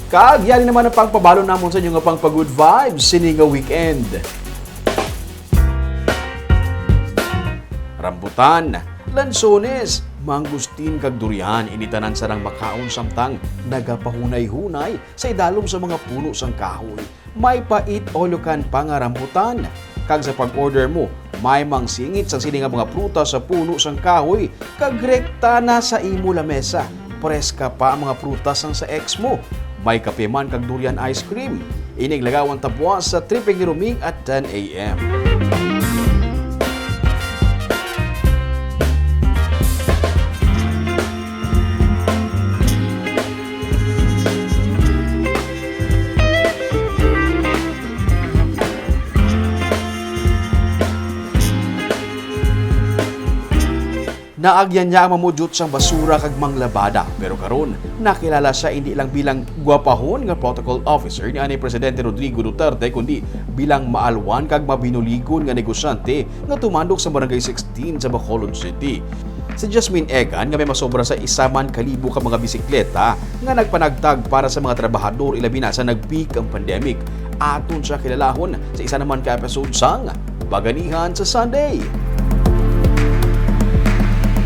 Kag yan naman ang pangpabalo namon sa inyo nga pang good vibes sini nga weekend. Rambutan, lansones, mangustin kag durian initanan sarang makaon samtang nagapahunay-hunay sa idalom sa mga puno sang kahoy. May pait o lukan pa nga rambutan. Kag sa pag-order mo, may mangsingit sa sini nga mga prutas sa puno sang kahoy kag rekta na sa imo lamesa. Preska pa ang mga prutas sang sa ex mo. May kape man kag durian ice cream. Ining lagawan tapuas sa Tripig ni Ruming at 10 a.m. Naagyan niya ang mamudot sang basura kag manglabada, pero karon nakilala siya hindi lang bilang gwapahon nga protocol officer ni ani Presidente Rodrigo Duterte kundi bilang maalwan kag mabinuligon nga negosyante nga tumandok sa Barangay 16 sa Bacolod City. Si Jasmine Egan nga may masobra sa 1,000 ka mga bisikleta nga nagpanagtag para sa mga trabahador ilabi na sa nag-peak ang pandemic. Aton siya kilalahon sa isa naman ka episode sang Baganihan sa Sunday.